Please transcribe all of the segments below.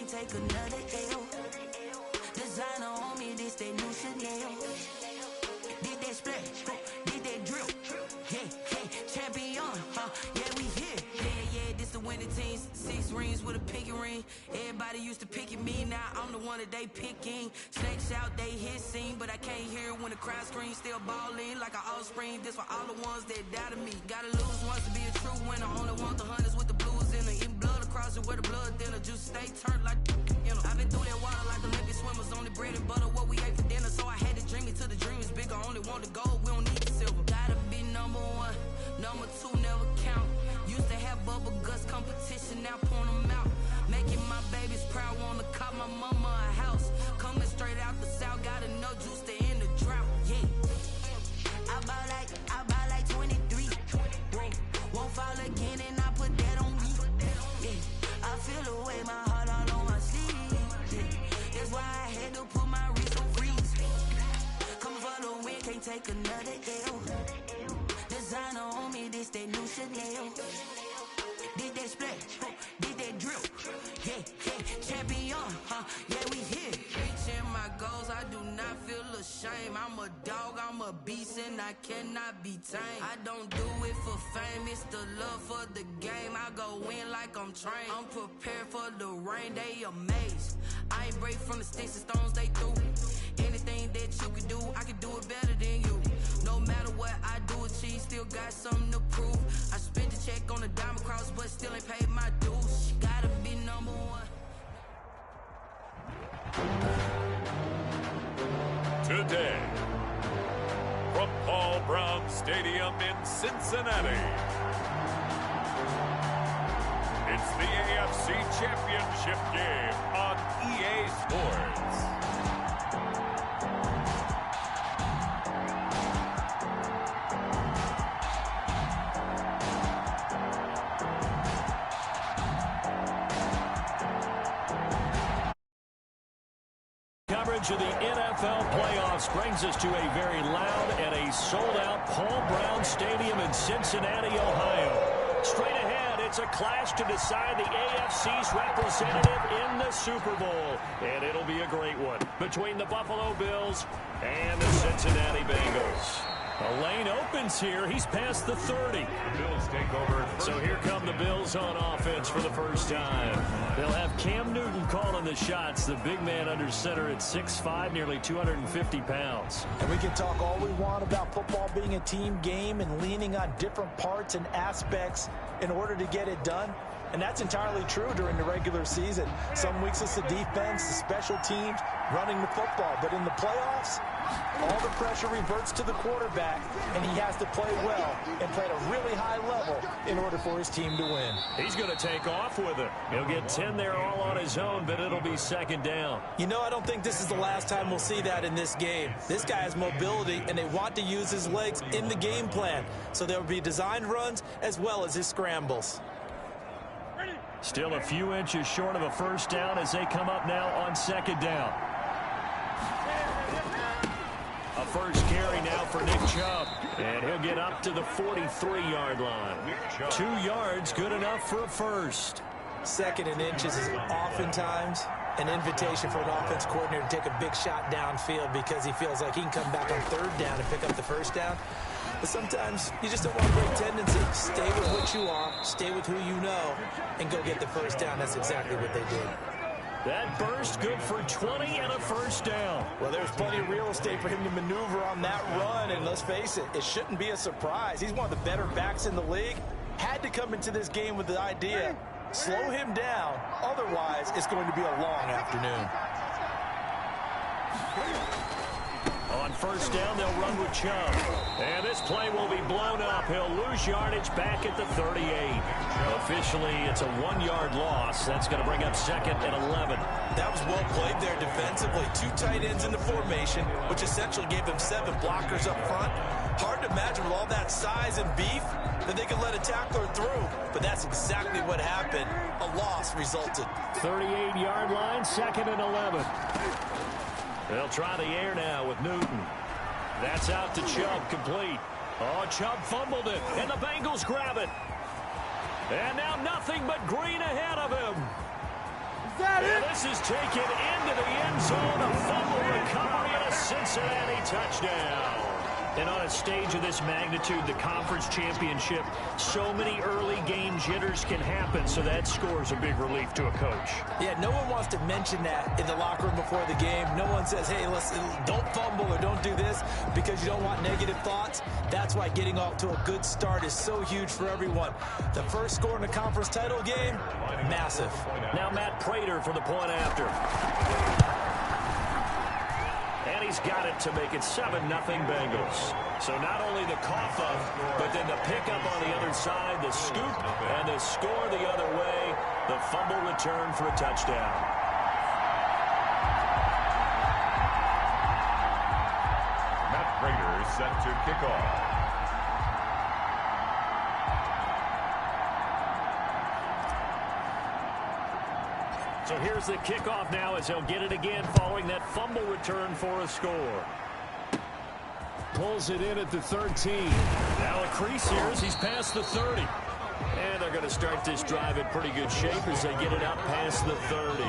can't take another L. Designer on me, this that new Chanel. Did that splash, did that drip. Yeah, champion, yeah, we here. Yeah, this the winning team. 6 rings with a pinky ring. Everybody used to picking me, now I'm the one that they picking. Snakes out, they hissing, but I can't hear when the crowd screams. Still balling like an offspring. This for all the ones that doubted me. Gotta lose once to be a true winner. Only want the hunters with the blues in her. Eating blood across it where the blood thinner. Just stay turned like, you know. I've been through that water like Olympic swimmers. Only bread and butter, what we ate for dinner. So I had to dream it till the dream is bigger. Only want the gold, we don't need the silver. Gotta be number 1, number 2 never count. Used to have bubble guts competition, now point them out. Making my babies proud, wanna cop my mama a house. Coming straight out the south, got enough juice to end the drought. Yeah, I buy like 23. Won't fall again, and I put that on me. Yeah, I feel the way, my heart all on my sleeve. Yeah, that's why I had to put my wrist on freeze. Coming for the win, can't take another L. Designer on me, this that new Chanel. Did that splash, did that drip. Yeah, champion, yeah, we here. Reaching my goals, I do not feel ashamed. I'm a dog, I'm a beast, and I cannot be tamed. I don't do it for fame, it's the love for the game. I go in like I'm trained. I'm prepared for the rain, they amazed. I ain't break from the sticks and stones they threw. Anything that you can do, I can do it better than you. No matter what I do, achieve, still got something to prove. I spent the check on the diamond cross, but still ain't paid my dues. Gotta be number 1. Today, from Paul Brown Stadium in Cincinnati, it's the AFC Championship game on EA Sports. Coverage of the NFL playoffs brings us to a very loud and a sold-out Paul Brown Stadium in Cincinnati, Ohio. Straight ahead, it's a clash to decide the AFC's representative in the Super Bowl. And it'll be a great one between the Buffalo Bills and the Cincinnati Bengals. A lane opens here. He's past the 30. The Bills take over. So here come the Bills on offense for the first time. They'll have Cam Newton calling the shots. The big man under center at 6'5", nearly 250 pounds. And we can talk all we want about football being a team game and leaning on different parts and aspects in order to get it done. And that's entirely true during the regular season. Some weeks it's the defense, the special teams, running the football. But in the playoffs, all the pressure reverts to the quarterback, and he has to play well and play at a really high level in order for his team to win. He's going to take off with it. He'll get 10 there all on his own, but it'll be second down. You know, I don't think this is the last time we'll see that in this game. This guy has mobility, and they want to use his legs in the game plan. So there will be designed runs as well as his scrambles. Still a few inches short of a first down as they come up now on second down. A first carry now for Nick Chubb. And he'll get up to the 43-yard line. 2 yards, good enough for a first. Second and inches is oftentimes an invitation for an offense coordinator to take a big shot downfield because he feels like he can come back on third down and pick up the first down. But sometimes you just don't want to break tendency. Stay with what you are, stay with who you know, and go get the first down. That's exactly what they did. That burst good for 20 and a first down. Well, there's plenty of real estate for him to maneuver on that run, and let's face it, it shouldn't be a surprise. He's one of the better backs in the league. Had to come into this game with the idea, slow him down, otherwise it's going to be a long afternoon. On first down, they'll run with Chubb. And this play will be blown up. He'll lose yardage back at the 38. Officially, it's a 1-yard loss. That's going to bring up second and 11. That was well played there defensively. 2 tight ends in the formation, which essentially gave them 7 blockers up front. Hard to imagine with all that size and beef that they could let a tackler through. But that's exactly what happened. A loss resulted. 38-yard line, second and 11. They'll try the air now with Newton. That's out to Chubb, complete. Oh, Chubb fumbled it, and the Bengals grab it. And now nothing but green ahead of him. And this is taken into the end zone. A fumble recovery and a Cincinnati touchdown. And on a stage of this magnitude, the conference championship, so many early game jitters can happen, so that score is a big relief to a coach. Yeah, no one wants to mention that in the locker room before the game. No one says, hey, listen, don't fumble or don't do this because you don't want negative thoughts. That's why getting off to a good start is so huge for everyone. The first score in the conference title game, massive. Now Matt Prater for the point after. And he's got it to make it 7-0 Bengals. So not only the cough up, but then the pickup on the other side, the scoop, and the score the other way. The fumble return for a touchdown. Matt Prater set to kick off. So here's the kickoff now as he'll get it again following that fumble return for a score. Pulls it in at the 13. Now a crease here as he's past the 30. And they're going to start this drive in pretty good shape as they get it up past the 30.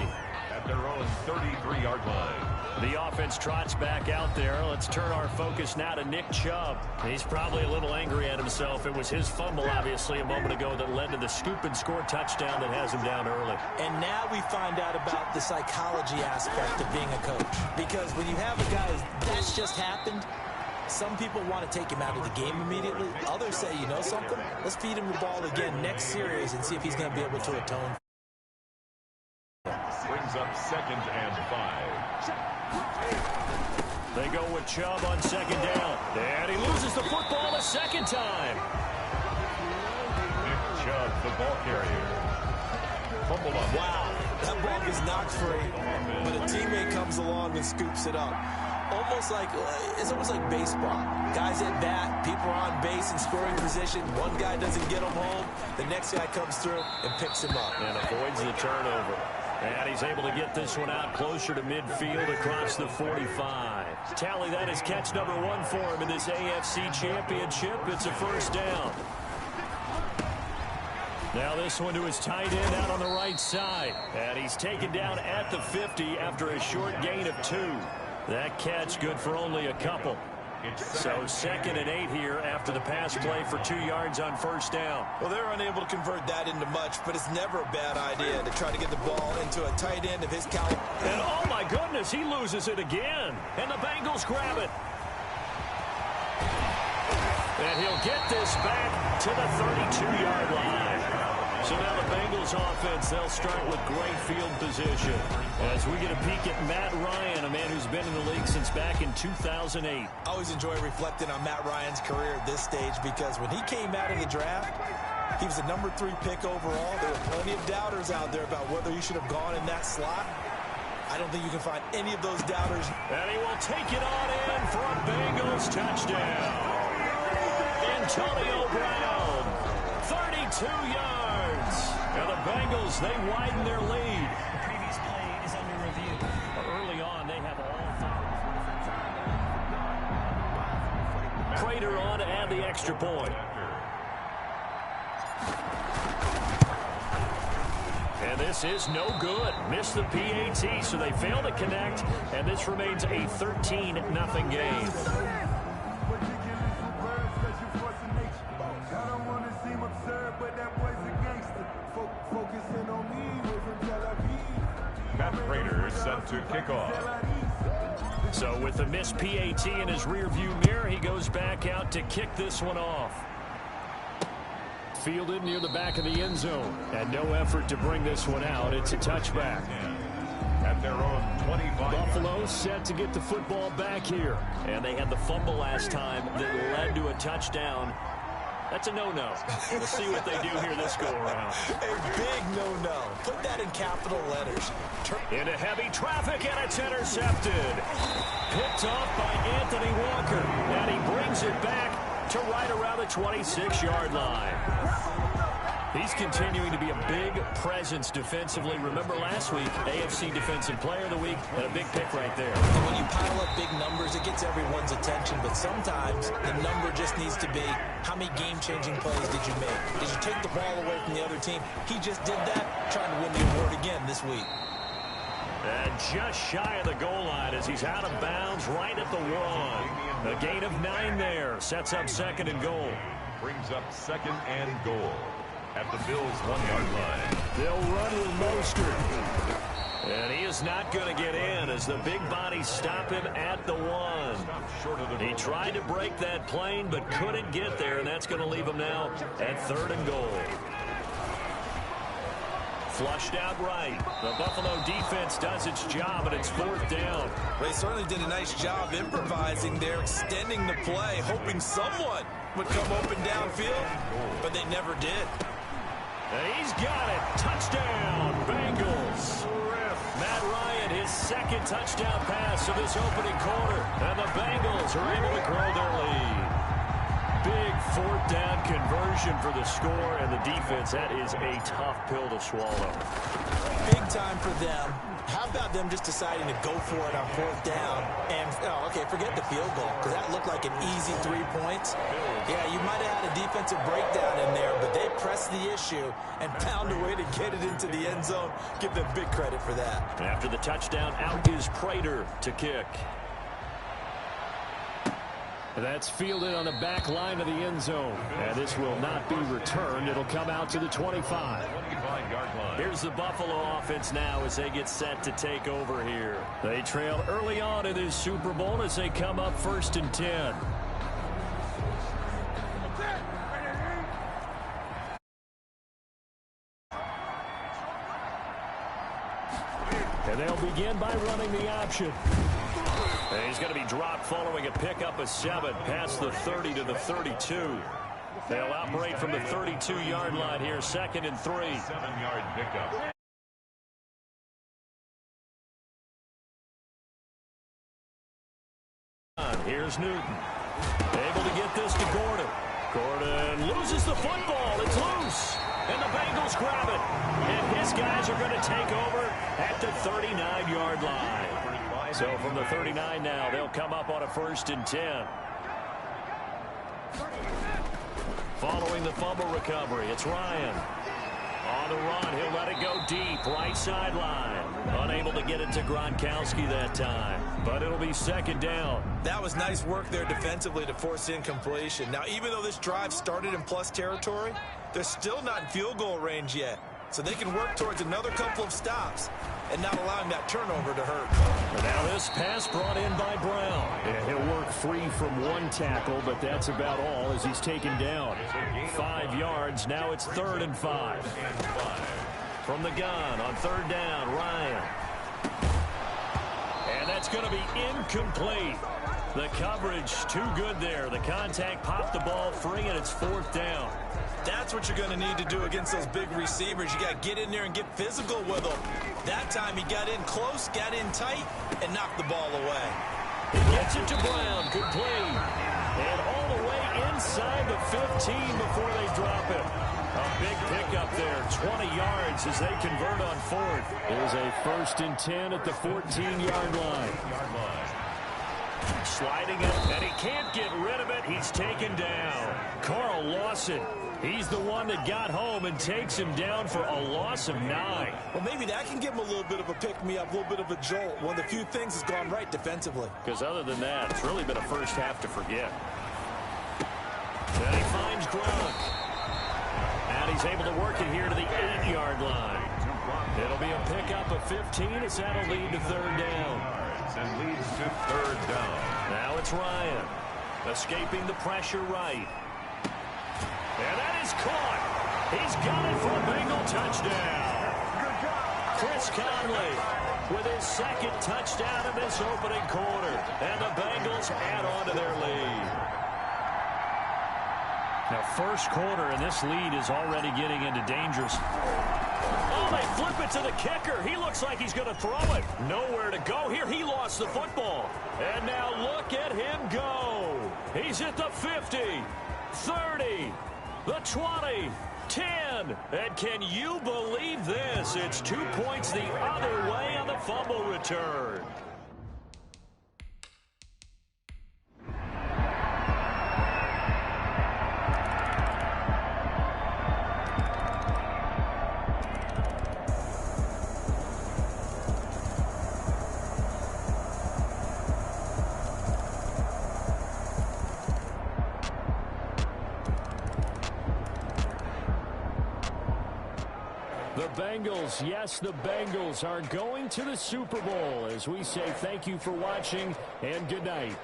At their own 33-yard line. The offense trots back out there. Let's turn our focus now to Nick Chubb. He's probably a little angry at himself. It was his fumble, obviously, a moment ago that led to the scoop and score touchdown that has him down early. And now we find out about the psychology aspect of being a coach. Because when you have a guy that's just happened, some people want to take him out of the game immediately. Others say, you know something? Let's feed him the ball again next series and see if he's going to be able to atone. Brings up 2nd and 5. They go with Chubb on 2nd down. And he loses the football a second time. Nick Chubb, the ball carrier. Fumble up. Wow, that ball gets knocked free, but a teammate comes along and scoops it up. It's almost like baseball. Guys at bat, people are on base in scoring position. One guy doesn't get him home. The next guy comes through and picks him up. And avoids the turnover. And he's able to get this one out closer to midfield across the 45. Tally, that is catch number 1 for him in this AFC Championship. It's a first down. Now this one to his tight end out on the right side. And he's taken down at the 50 after a short gain of 2. That catch good for only a couple. So 2nd and 8 here after the pass play for 2 yards on first down. Well, they're unable to convert that into much, but it's never a bad idea to try to get the ball into a tight end of his caliber. And oh my goodness, he loses it again. And the Bengals grab it. And he'll get this back to the 32-yard line. So now the Bengals offense, they'll start with great field position. As we get a peek at Matt Ryan, a man who's been in the league since back in 2008. I always enjoy reflecting on Matt Ryan's career at this stage because when he came out of the draft, he was a number 3 pick overall. There were plenty of doubters out there about whether he should have gone in that slot. I don't think you can find any of those doubters. And he will take it on in for a Bengals touchdown. Antonio Brown, 32 yards. And the Bengals, they widen their lead. The previous play is under review. Early on, they have all 5. Prater on to add the extra point. And this is no good. Missed the PAT, so they fail to connect, and this remains a 13-0 game. Matt Prater is set to kick off. So with the missed PAT in his rearview mirror, he goes back out to kick this one off. Fielded near the back of the end zone. And no effort to bring this one out. It's a touchback. At their own 25. Buffalo set to get the football back here. And they had the fumble last time that led to a touchdown. That's a no-no. We'll see what they do here this go-around. A big no-no. Put that in capital letters. Into heavy traffic, and it's intercepted. Picked off by Anthony Walker. And he brings it back to right around the 26-yard line. He's continuing to be a big presence defensively. Remember last week, AFC Defensive Player of the Week, and a big pick right there. And when you pile up big numbers, it gets everyone's attention. But sometimes the number just needs to be, how many game-changing plays did you make? Did you take the ball away from the other team? He just did that, trying to win the award again this week. And just shy of the goal line as he's out of bounds right at the 1. A gain of 9 there. Sets up 2nd and goal. Brings up 2nd and goal at the Bills' 1-yard line. They'll run with Mostert. And he is not going to get in as the big bodies stop him at the 1. He tried to break that plane but couldn't get there, and that's going to leave him now at 3rd and goal. Flushed out right. The Buffalo defense does its job, and it's 4th down. They certainly did a nice job improvising there, extending the play, hoping someone would come open downfield, but they never did. And he's got it. Touchdown, Bengals. Matt Ryan, his 2nd touchdown pass of this opening quarter. And the Bengals are able to grow their lead. Big 4th down conversion for the score, and the defense, that is a tough pill to swallow. Big time for them. How about them just deciding to go for it on 4th down? And, okay, forget the field goal, because that looked like an easy 3 points. Yeah, you might have had a defensive breakdown in there, but they pressed the issue and found a way to get it into the end zone. Give them big credit for that. After the touchdown, out is Prater to kick. That's fielded on the back line of the end zone. And this will not be returned. It'll come out to the 25. Here's the Buffalo offense now as they get set to take over here. They trailed early on in this Super Bowl as they come up 1st and 10. And they'll begin by running the option. And he's going to be dropped following a pickup of 7 past the 30 to the 32. They'll operate from the 32-yard line here, 2nd and 3. 7-yard pickup. Here's Newton. Able to get this to Gordon. Gordon loses the football. It's loose. And the Bengals grab it. And his guys are going to take over at the 39-yard line. So from the 39 now, they'll come up on a 1st and 10. Following the fumble recovery, it's Ryan. On the run, he'll let it go deep, right sideline. Unable to get it to Gronkowski that time, but it'll be 2nd down. That was nice work there defensively to force incompletion. Now, even though this drive started in plus territory, they're still not in field goal range yet. So they can work towards another couple of stops and not allowing that turnover to hurt. And now this pass brought in by Brown. And he'll work free from 1 tackle, but that's about all as he's taken down. 5 yards. Now it's 3rd and 5. From the gun on 3rd down, Ryan. And that's going to be incomplete. The coverage too good there. The contact popped the ball free, and it's 4th down. That's what you're going to need to do against those big receivers. You got to get in there and get physical with them. That time he got in close, got in tight, and knocked the ball away. He gets it to Brown, complete. And all the way inside the 15 before they drop it. A big pickup there, 20 yards as they convert on 4th. There's a 1st and 10 at the 14-yard line. Sliding it, and he can't get rid of it. He's taken down. Carl Lawson. He's the one that got home and takes him down for a loss of 9. Well, maybe that can give him a little bit of a pick-me-up, a little bit of a jolt. One of the few things that's gone right defensively. Because other than that, it's really been a first half to forget. And he finds Gronk. And he's able to work it here to the 8-yard line. It'll be a pickup of 15 as that'll lead to 3rd down. And leads to 3rd down. Now it's Ryan. Escaping the pressure right. And that is caught. He's got it for a Bengal touchdown. Chris Conley with his 2nd touchdown in this opening quarter. And the Bengals add on to their lead. Now, 1st quarter, and this lead is already getting into dangerous. Oh, they flip it to the kicker. He looks like he's going to throw it. Nowhere to go here. He lost the football. And now look at him go. He's at the 50, 30, the 20, 10. And can you believe this? It's 2 points the other way on the fumble return. Bengals, yes, the Bengals are going to the Super Bowl. As we say thank you for watching and good night.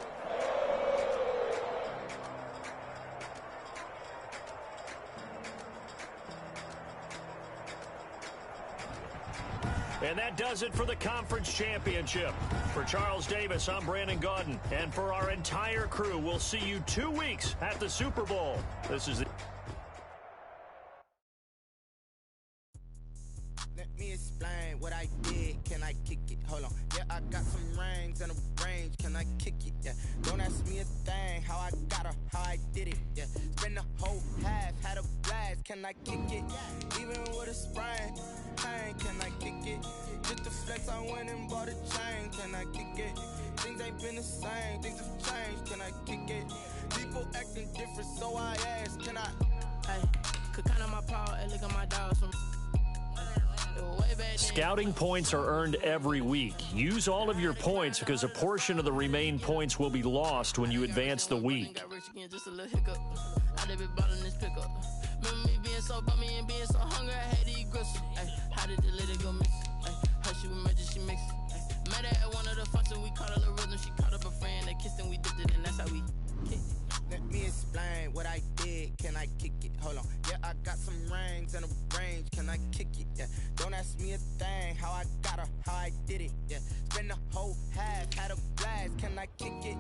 And that does it for the conference championship. For Charles Davis, I'm Brandon Gaudin. And for our entire crew, we'll see you 2 weeks at the Super Bowl. This is the... Let me explain what I did. Can I kick it? Hold on. Yeah, I got some rings and a range. Can I kick it? Yeah. Don't ask me a thing. How I got her, how I did it. Yeah. Spend the whole half, had a blast. Can I kick it? Even with a sprain. Pain. Can I kick it? Just the flex, I went and bought a chain. Can I kick it? Things ain't been the same. Things have changed. Can I kick it? People acting different, so I ask. Can I? Hey, could count on my power and look at my dogs from. Scouting points are earned every week. Use all of your points because a portion of the remaining points will be lost when you advance the week. Just a little hiccup. I did be bottling this pickup. Remember me being so bummy and being so hungry, I had to eat gristle. How did the lady go miss? How she emergency mix? Met her at one of the functions, we caught a little rhythm. She caught up a friend, they kissed and we dipped it, and that's how we kicked it. Let me explain what I did. Can I kick it? Hold on. Yeah, I got some rings and a range. Can I kick it? Yeah. Don't ask me a thing. How I got her, how I did it. Yeah. Spend the whole half, had a blast. Can I kick it?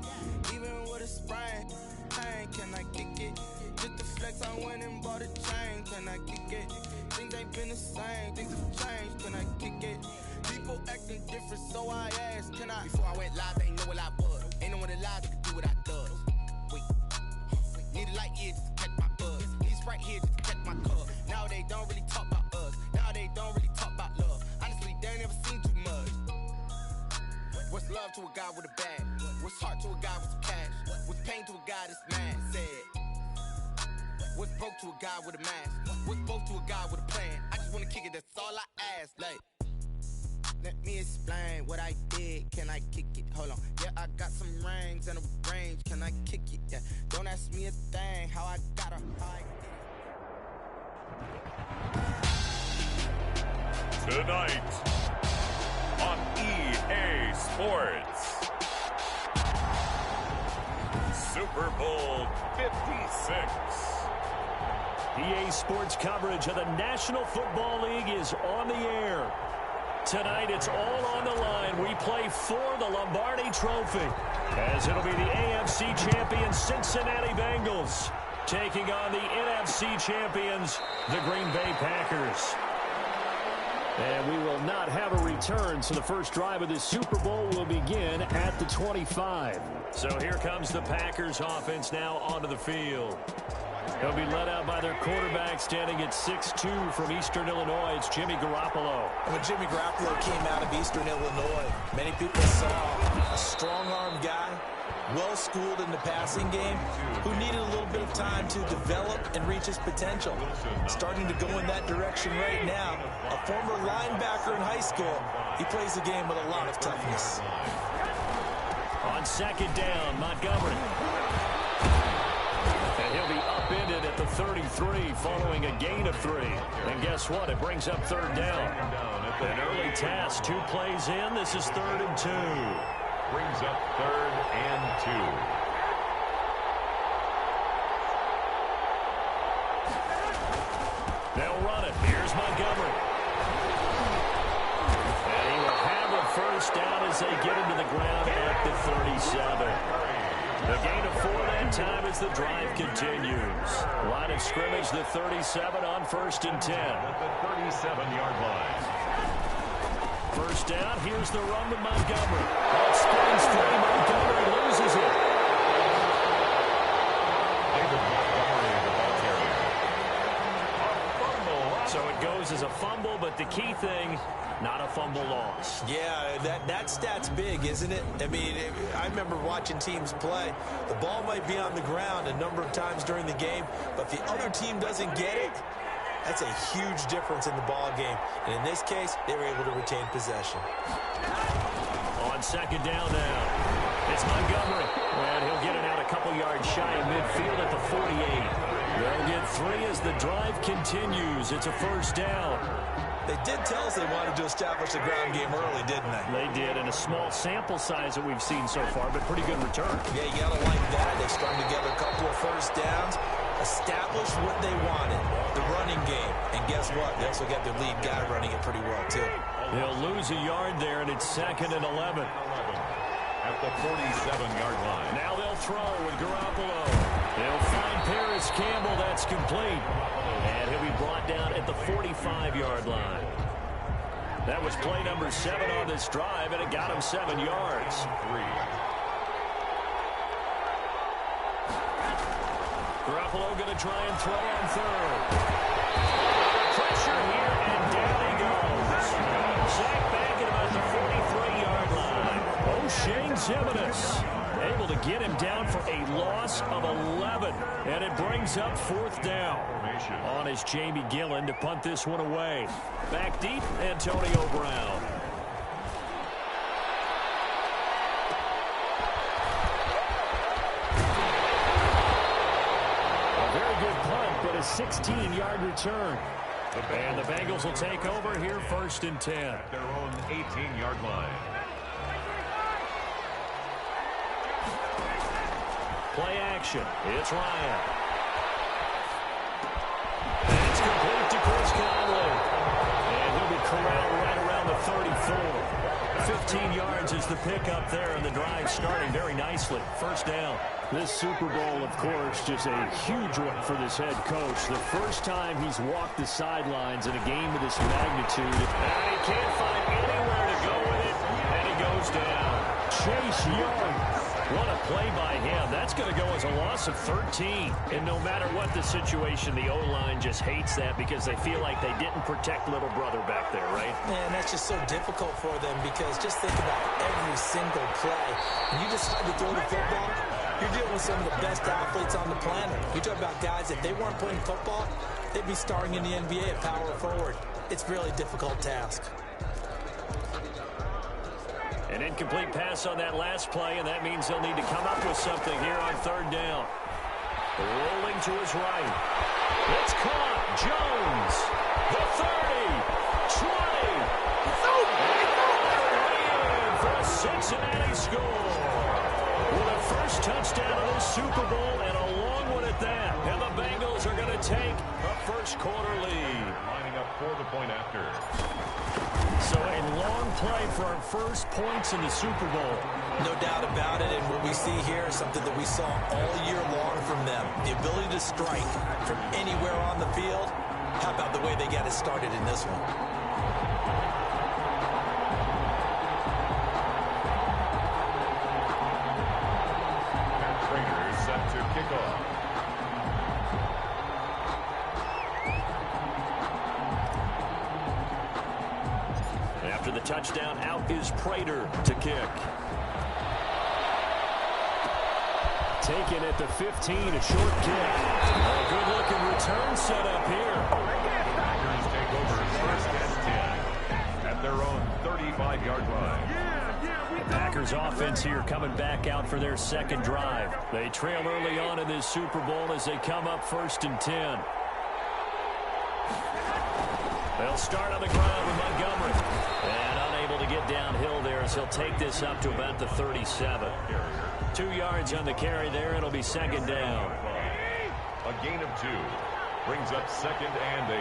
Even with a sprain. Pain. Can I kick it? Just the flex, I went and bought a chain. Can I kick it? Things ain't been the same. Things have changed. Can I kick it? People acting different, so I asked. Can I? Before I went live, they ain't know what I was. Ain't no one alive that could do what I does. Need a light here just to catch my buzz. Need a Sprite here just to catch my cup. Now they don't really talk about us. Now they don't really talk about love. Honestly, they ain't never seen too much. What's love to a guy with a bag? What's heart to a guy with some cash? What's pain to a guy that's mad? Said. What's broke to a guy with a mask? What's both to a guy with a plan? I just wanna kick it, that's all I ask. Like, let me explain what I did. Can I kick it? Hold on. Yeah, I got some rings and a range. Can I kick it? Yeah. Don't ask me a thing. How I got her, how I did it. Tonight on EA Sports, Super Bowl 56. EA Sports coverage of the National Football League is on the air. Tonight, it's all on the line. We play for the Lombardi Trophy, as it'll be the AFC champions Cincinnati Bengals taking on the NFC champions, the Green Bay Packers. And we will not have a return, so the first drive of this Super Bowl will begin at the 25. So here comes the Packers offense now onto the field. They'll be led out by their quarterback standing at 6'2" from Eastern Illinois. It's Jimmy Garoppolo. When Jimmy Garoppolo came out of Eastern Illinois, many people saw a strong-arm guy, well-schooled in the passing game, who needed a little bit of time to develop and reach his potential. Starting to go in that direction right now. A former linebacker in high school, he plays the game with a lot of toughness. On second down, Montgomery. And he'll be upended at the 33 following a gain of 3. And guess what? It brings up third down. An early task, 2 plays in. This is 3rd and 2. Brings up 3rd and 2. They'll run it. Here's Montgomery. And he will have a first down as they get him to the ground at the 37. The gain of 4 that time as the drive continues. Line of scrimmage, the 37 on 1st and 10. At the 37-yard line. First down, here's the run to Montgomery. That springs free, Montgomery loses it. David Montgomery, the ball carrier. A fumble. So it goes as a fumble, but the key thing, not a fumble loss. Yeah, that stat's big, isn't it? I mean, I remember watching teams play. The ball might be on the ground a number of times during the game, but if the other team doesn't get it, that's a huge difference in the ball game. And in this case, they were able to retain possession. On second down now, it's Montgomery. And he'll get it out a couple yards shy of midfield at the 48. They'll get 3 as the drive continues. It's a first down. They did tell us they wanted to establish the ground game early, didn't they? They did, in a small sample size that we've seen so far, but pretty good return. Yeah, you got to like that. They strung together a couple of first downs, established what they wanted, the running game. And guess what? They also got their lead guy running it pretty well, too. They'll lose a yard there, and it's 2nd and 11. At the 47-yard line. Now they'll throw with Garoppolo. They'll find Paris Campbell. That's complete. And he'll be brought down at the 45-yard line. That was play number 7 on this drive, and it got him 7 yards. 3. Garoppolo going to try and throw on 3rd. Pressure here, and down he goes. Sacked back at about the 43-yard line. O'Shane Ximines able to get him down for a loss of 11. And it brings up 4th down. On is Jamie Gillen to punt this one away. Back deep, Antonio Brown. A very good punt, but a 16-yard return. And the Bengals will take over here 1st and 10. At their own 18-yard line. Play action. It's Ryan. And it's complete to Chris Conley. And he'll be corralled right around the 34. 15 yards is the pickup there, and the drive starting very nicely. 1st down. This Super Bowl, of course, just a huge one for this head coach. The first time he's walked the sidelines in a game of this magnitude. And he can't find anywhere to go with it, and he goes down. Chase Young. What a play by him. That's going to go as a loss of 13. And no matter what the situation, the O-line just hates that because they feel like they didn't protect little brother back there, right? Man, that's just so difficult for them because just think about every single play. When you decide to throw the football, you're dealing with some of the best athletes on the planet. You talk about guys, if they weren't playing football, they'd be starring in the NBA at power forward. It's a really difficult task. An incomplete pass on that last play, and that means they'll need to come up with something here on 3rd down. Rolling to his right. It's caught. Jones. The 30. 20. And for a Cincinnati score. With a first touchdown of this Super Bowl and a long one at that. And the Bengals are going to take a first-quarter lead. Lining up for the point after. So a long play for our first points in the Super Bowl. No doubt about it, and what we see here is something that we saw all year long from them. The ability to strike from anywhere on the field. How about the way they got it started in this one? Trainer set to kick off. After the touchdown, out is Prater to kick. Taken at the 15, a short kick. A good-looking return set up here. Packers take over 1st and 10 at their own 35-yard line. The Packers offense here coming back out for their 2nd drive. They trail early on in this Super Bowl as they come up 1st and 10. They'll start on the ground with Montgomery. And unable to get downhill there as he'll take this up to about the 37. 2 yards on the carry there. It'll be 2nd down. A gain of 2 brings up 2nd and 8.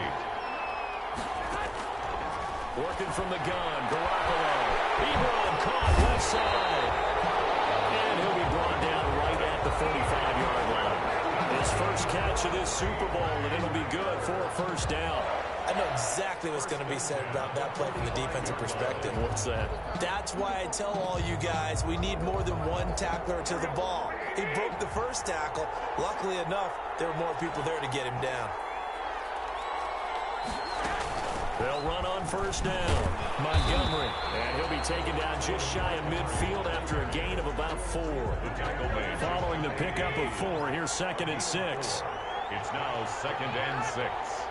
Working from the gun, Garoppolo. Ebron caught left side. And he'll be brought down right at the 45-yard line. His first catch of this Super Bowl, and it'll be good for a 1st down. I know exactly what's going to be said about that play from the defensive perspective. What's that? That's why I tell all you guys we need more than one tackler to the ball. He broke the first tackle. Luckily enough, there were more people there to get him down. They'll run on 1st down. Montgomery. And he'll be taken down just shy of midfield after a gain of about 4. Following the pickup of 4, here's 2nd and 6. It's now 2nd and 6.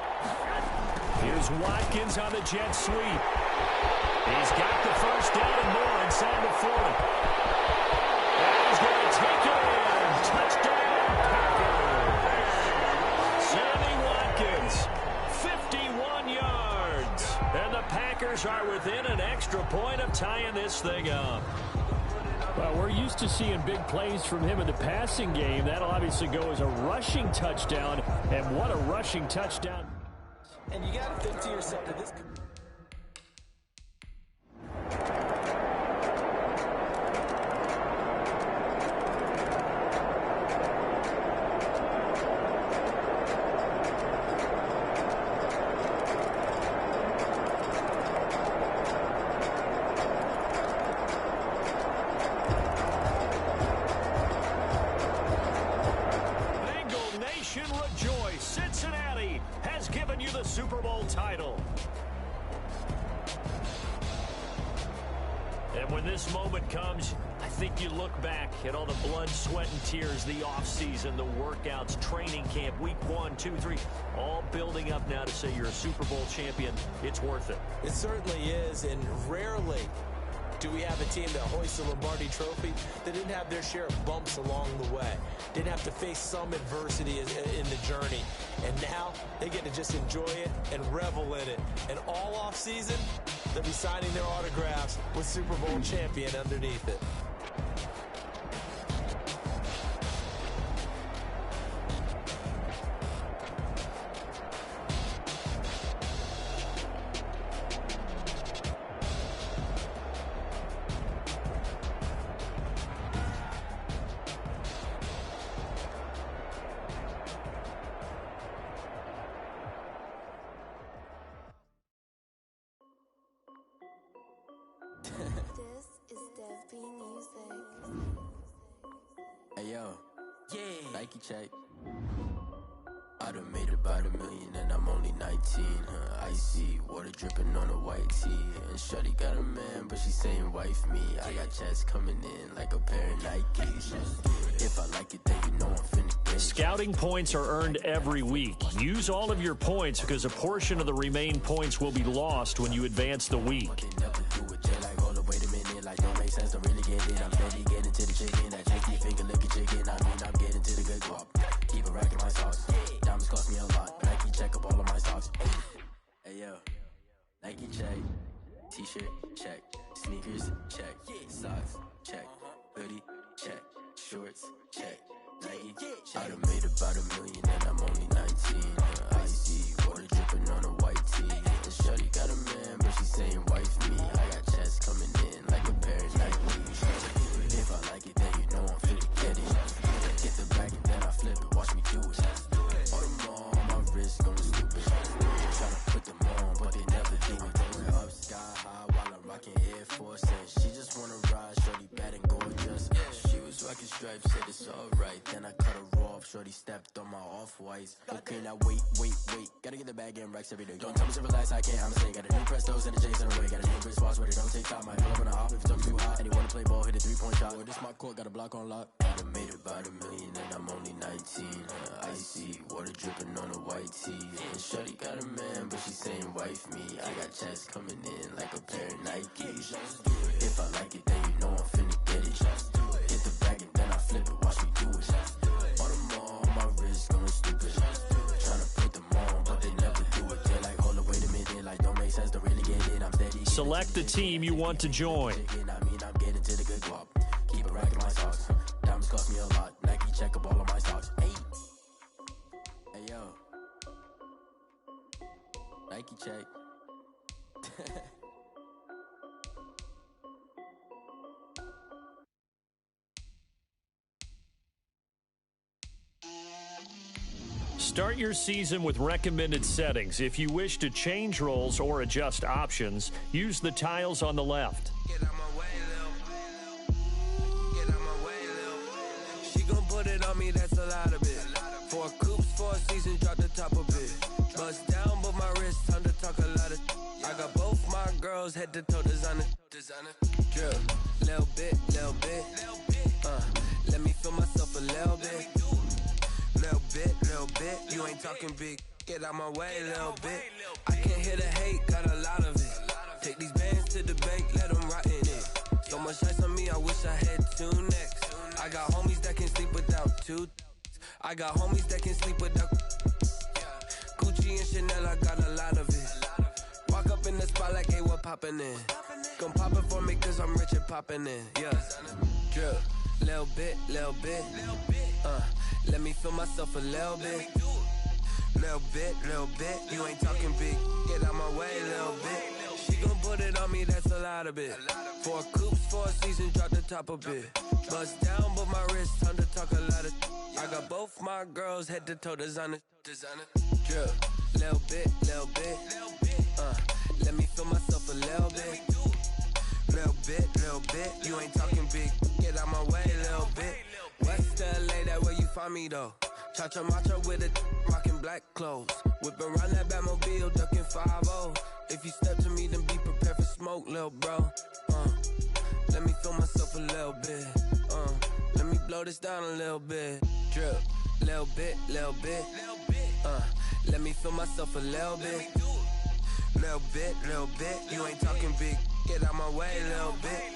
Here's Watkins on the jet sweep. He's got the first down and more inside the 40. And he's going to take it in. Touchdown, Packers. Sammy Watkins, 51 yards. And point of tying this thing up. Well, we're used to seeing big plays from him in the passing game. That'll obviously go as a rushing touchdown, and what a rushing touchdown. And you got to think to yourself that this... Rejoice, Cincinnati has given you the Super Bowl title. And when this moment comes, I think you look back at all the blood, sweat, and tears, the offseason, the workouts, training camp, week 1, 2, 3, all building up now to say you're a Super Bowl champion. It's worth it. It certainly is, and rarely do we have a team that hoists the Lombardi Trophy that didn't have their share of bumps along the way, didn't have to face some adversity in the journey, and now they get to just enjoy it and revel in it. And all off season, they'll be signing their autographs with Super Bowl champion underneath it. This is Daffy Music. Hey yo, yeah. Nike check. I done made about $1 million and I'm only 19. Icy water dripping on a white tee. And shorty got a man, but she saying wife me. I got checks coming in like a pair of Nikes. If I like it, then you know I'm finna get it. Scouting points are earned every week. Use all of your points because a portion of the remaining points will be lost when you advance the week. Don't make sense, don't really get it. I'm steady getting to the chicken. That chicky finger looking chicken. I mean, I'm getting to the good guap. Keep a rack in my socks. Diamonds cost me a lot. Nike check up all of my stocks. Hey yo, Nike check. T-shirt check. Sneakers check. Socks check. Hoodie check. Shorts check. Nike check. I done made about $1 million and I'm only 19. Icy water dripping on a white tee. And shorty got a man, but she saying wife me. I got checks coming in like a pair of Nikes. If I like it, then you know I'm finna get it. Get the bag and then I flip it. Watch me do it. All them on my wrist going stupid. Tryna put them on, but they never do it. Going up sky high while I'm rocking Air Force. And she just wanna ride, shorty bad and gorgeous. She was rocking stripes, said it's alright. Then I cut her off, shorty stepped on my off-whites. Okay, now wait. Gotta get the bag and racks every day. Don't tell me to relax, I can't, I'ma say. Got a new Prestos and a J's in a way. Got a new wristwatch where they don't take time. I pull up on a hop if it's too hot. And he wanna play ball, hit a 3-point shot. Boy, this my court, got a block on lock. I done made about $1 million and I'm only 19. Icy water dripping on a white tee. And shorty got a man, but she saying wife me. I got checks coming in like a pair of Nikes. If I like it, then you know I'm finna get it. Hit the bag and then I flip it, watch me do it. All them on my wrist going stupid. Tryna put them on, but they never do it. They're like, hold up, wait a minute. Like, don't make sense, don't really get it. I'm steady. Select the team you want to join. I mean, I'm getting to the good guap. Keep a rack in my socks. Diamonds cost me a lot. Nike check up all of my stocks. Hey yo, Nike check. Start your season with recommended settings. If you wish to change roles or adjust options, use the tiles on the left. Get out my way, Lil. Get out my way, Lil. She gon' put it on me, that's a lot of it. 4 coops, 4 seasons, drop the top of it. Bust down, but my wrist, time to talk a lot of. I got both my girls, head to toe designer. Drill, little bit. Let me feel myself a little bit. Little bit, you ain't talking big. Get out my way, little bit. I can't hear the hate, got a lot of it. Take these bands to the bank, let them rot in it. So much ice on me, I wish I had 2 necks. I got homies that can sleep without 2. I got homies that can sleep without Gucci and Chanel, I got a lot of it. Walk up in in the spot like, hey, what poppin' in? Gon' pop it for me cause I'm rich and poppin' in, yeah. Drip, little bit, let me feel myself a little bit. Little bit, you ain't talking big, get out my way, little bit. She gon' put it on me, that's a lot of it. 4 coops, 4 seasons, drop the top a bit. Bust down, but my wrist, time to talk a lot of. I got both my girls head to toe designer. Drip, little bit, let me feel myself a little bit. Little bit, you ain't talking big, get out my way, little bit. West LA, that where you find me though. Cha-cha macha with a rockin' black clothes. Whip around that Batmobile, duckin' 5-0. If you step to me, then be prepared for smoke, lil' bro. Let me feel myself a little bit. Let me blow this down a little bit. Drip, little bit. Let me feel myself a little bit. Little bit, you ain't talking big, get out my way, little bit.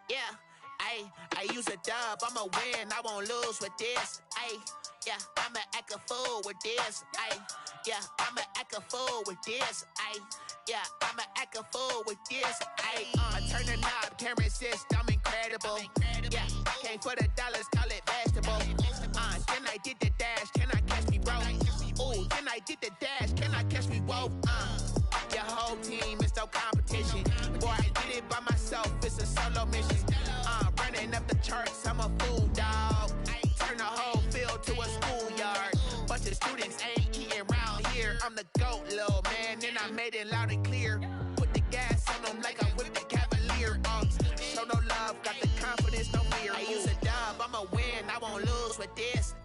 Yeah, I use a dub, I'ma win, I won't lose with this. Yeah, I'ma act a fool with this. Yeah, I'ma act a fool with this. Yeah, I'ma act a fool with this. I turn the knob, can't resist, I'm incredible. Yeah, came for the dollars, call it vegetable. Then I did the dash, can I catch me, bro? Ooh, then I did the dash, can I catch me, whoa? Your whole team is no competition. Boy, I did it by myself, it's a solo mission. Running up the charts, I'm a fool, dog. Turn the whole field to a schoolyard. Bunch of students ain't eating round here. I'm the GOAT, little man, and I made it loud and clear. Put the gas on them like I whipped the Cavalier. Show no love, got the confidence, no fear. I use a dub, I'ma win, I won't lose with this.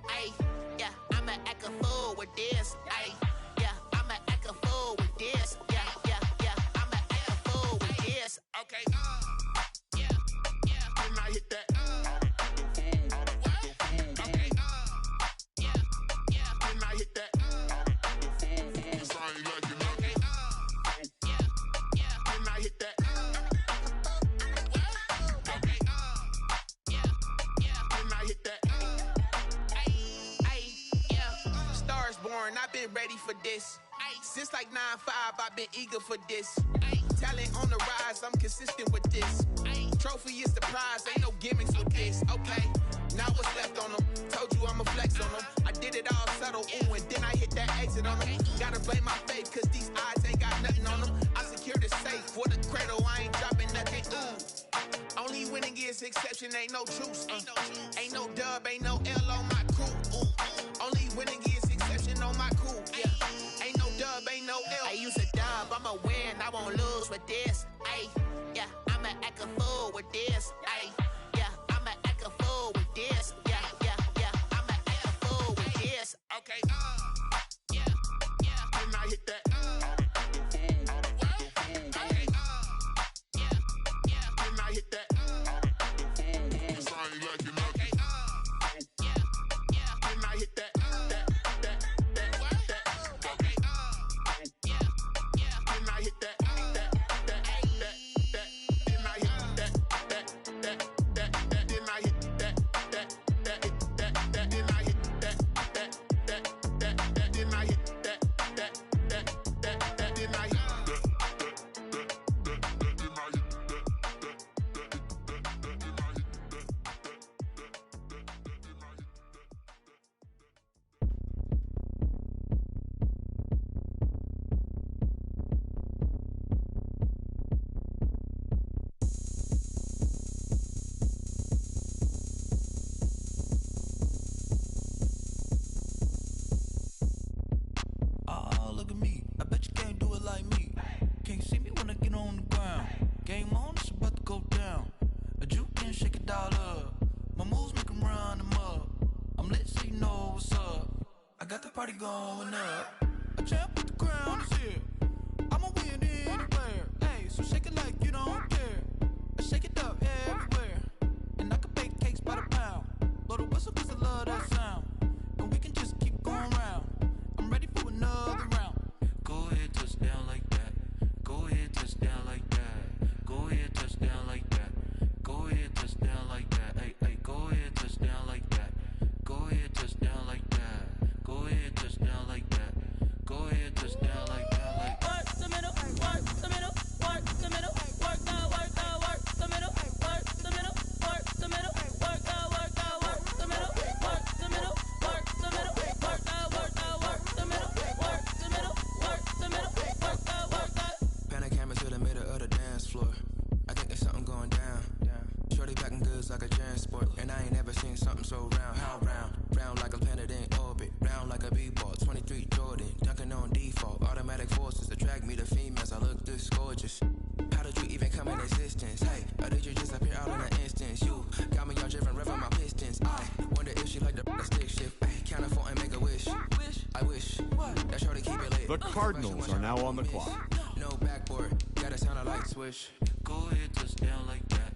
Yeah, I'ma act a fool with this. Yeah, I'ma act a fool with this. Yeah, I'ma act a fool with this. Okay, yeah, then I hit that. I've been ready for this. Since like 9-5, I've been eager for this. Talent on the rise, I'm consistent with this. Trophy is the prize, ain't no gimmicks with this. Okay, now what's left on them? Told you I'ma flex on them. I did it all subtle, ooh, and then I hit that exit on them. Gotta blame my faith, cause these odds ain't got nothing on them. I secured the safe for the cradle, I ain't dropping nothing, ooh. Only winning is exception, ain't no truce. Ain't no dub, ain't no L on my crew, ooh. Only winning is exception on my cool, yeah. Ain't no dub, ain't no L. I use a dub, I'ma win, I won't lose with this. Yeah, I'ma act a fool with this. Yeah, I'ma act a fool with this. Yeah, I'ma act a fool with this. Okay, yeah, then I hit that. Okay, yeah, then I hit that. Then I hit that. Party going up. A champ with the crown is here. I'ma win anywhere. Hey, so shake it like you don't care. I shake it up everywhere. And I can bake cakes by the pound. Blow the whistle cause I love that sound. And we can just keep going round. I'm ready for The Cardinals are now on the clock. No backboard, gotta sound a light switch. Go ahead, touchdown like that.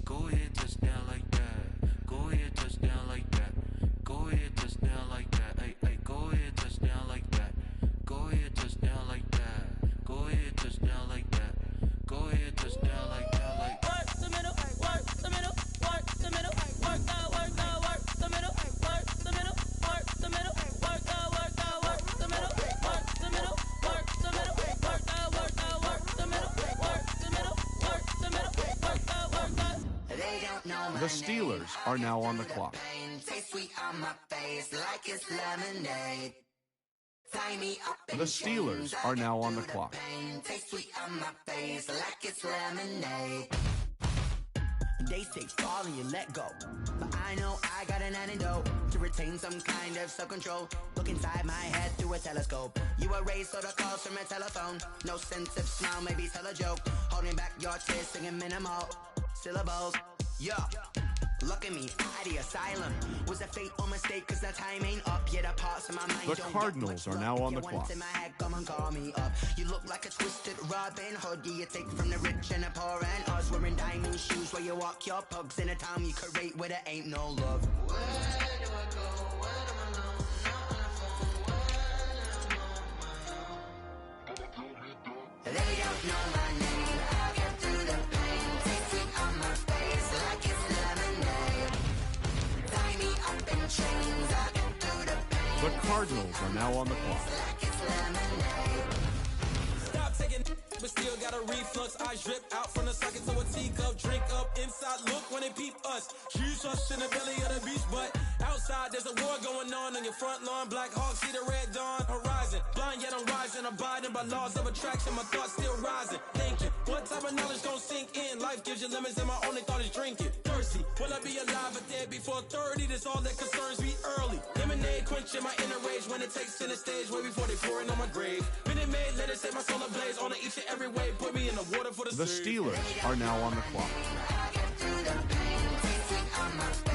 Go ahead, touchdown like that. Go ahead, touchdown like that. Go ahead, touchdown like that. Hey, hey, go ahead, touchdown like that. Go ahead, touchdown like that. Go ahead, touchdown like that. Go ahead, touchdown like that. Like work the middle, work the middle, work the middle, work the middle, work the middle, work the middle, work the middle, work the middle, work the middle, work the middle, work the middle, work the middle, work the middle. The Steelers are now on the clock. Taste sweet on my face like it's lemonade. Tie me up in The Steelers are now on the clock. Taste sweet on my face like it's lemonade. They say fall and you let go, but I know I got an antidote to retain some kind of self-control. Look inside my head through a telescope. You erase all the calls from a telephone. No sense of smile, maybe tell a joke. Holding back your tears, singing minimal syllables. Yeah. Look at me, out of the asylum. Was a fate or mistake, cause the time ain't up. Yet a parts of my mind The don't Cardinals are now on the clock. in my head, come and call me up. You look like a twisted Robin Hood. Yeah, you take from the rich and the poor and us. Wearing diamond shoes where you walk your pugs in a town you create where there ain't no love. Where do I go? When I'm alone? Not on the phone. When I'm on my own. They don't know my name. I'll get through the pain. Taste sweet on my face like it's lemonade. Tie me up in chains. I'll get through the pain. The Cardinals are now on the clock. Like it's lemonade. Stop taking, but still got a reflux. Eyes drip out from the socket to a teacup. Drink up inside, look when they peep us. Shoes us in the belly of the beach, but outside there's a war going on your front lawn. Black Hawk, see the red dawn horizon. Blind yet I'm rising, abiding by laws of attraction. My thoughts still rising. Thinking, what type of knowledge gon' sink in? Life gives you lemons and my only thought is drinking. Thirsty, will I be alive or dead before 30? That's all that concerns me early. Lemonade quenching my inner rage when it takes center stage way before they pour it on my grave. Minute Maid, let it set my soul ablaze on each and every way. Put me in the water for the The Steelers are now on the clock.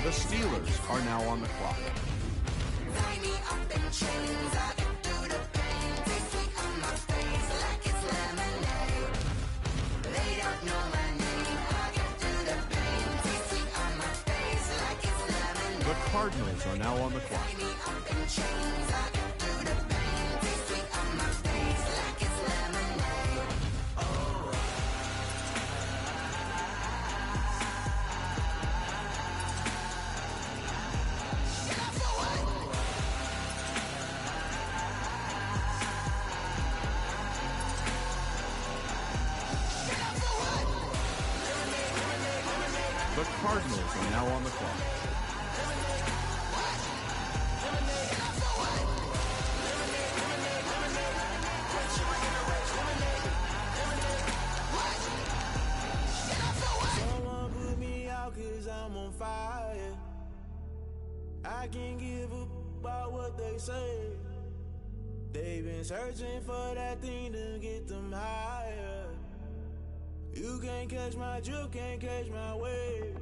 The Steelers are now on the clock. Tie me up in chains. I get through the pain. Taste sweet on my face like it's lemonade. They don't know my name. I get through the pain. Taste sweet on my face like it's lemonade. The Cardinals are now on the clock. Tie me up in chains. I get through the pain. Taste sweet on my face like it's lemonade. Oh. The Cardinals are now on the clock. Someone put me out 'cause I'm on fire. I can't give up about what they say. They've been searching for that thing to get them higher. You can't catch my drift, can't catch my wave.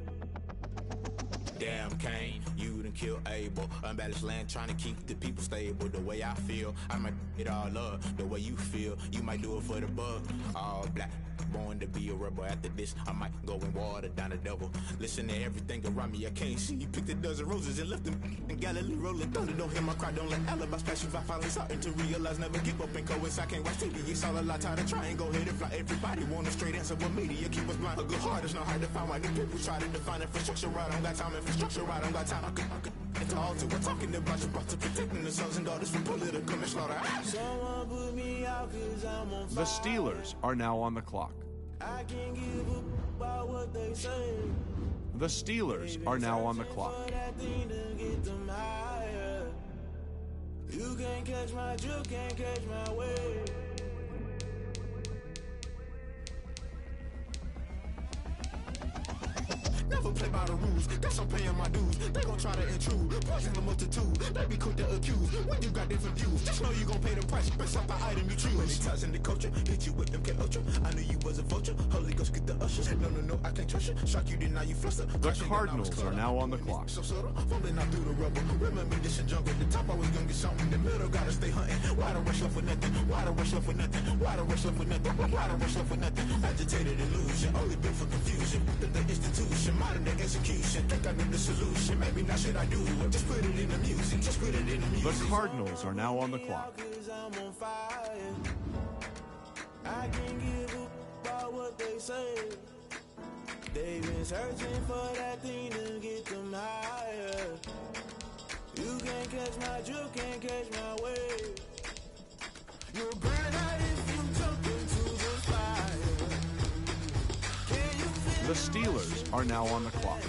Damn Kane, you done killed Abel. Unbalanced land trying to keep the people stable. The way I feel, I might it all up. The way you feel, you might do it for the bug. All black, born to be a rebel. After this, I might go and water down the devil. Listen to everything around me, I can't see. Picked a dozen roses and left them in Galilee rolling thunder. Don't hear my cry, don't let alibis pass you. I finally starting to realize, never give up and coincide. I can't watch TV, it's all a lot. Tired of trying, go ahead and fly. Everybody want a straight answer, but media keep us blind. A good heart is not hard to find. Why the people try to define infrastructure right? I don't got time, infrastructure right, I don't got time. I could it's all to we're talking about you, about to protecting the sons and daughters from political manslaughter. Someone put me out 'cause I'm on fire. The Steelers are now on the clock. I can't give up about what they say. The Steelers are now on the clock. For that thing to get them higher. You can't catch my drift, can't catch my wave. Never play by the rules, guess I'm paying my dues. They gon' try to intrude, poison the multitude. They be quick to accuse, when you got different views. Just know you gon' pay the price, based off the item you choose. Many times in the culture, hit you with them K Ultra. I knew you was a vulture, Holy Ghost get the usher. No, I can't trust you. Shock you, then now you fluster. The Cardinals are now on the clock. So subtle, fumbling out through the rubber. Remember this and jungle. The top always gonna get something. In the middle, gotta stay hunting. Why the rush left for nothing? Why the rush left for nothing? Why the rush left for nothing? Why the rush left for nothing? Agitated illusion, only built for confusion. The institution, modern day execution. Think I know the solution. Maybe now should I do it? Just put it in the music. Just put it in the music. The Cardinals are now on the clock. I'm on fire. I can't give up about what they say. They've been searching for that thing to get them higher. You can't catch my drift, can't catch my wave. You'll burn out if you jump into the fire. The Steelers are now on the clock.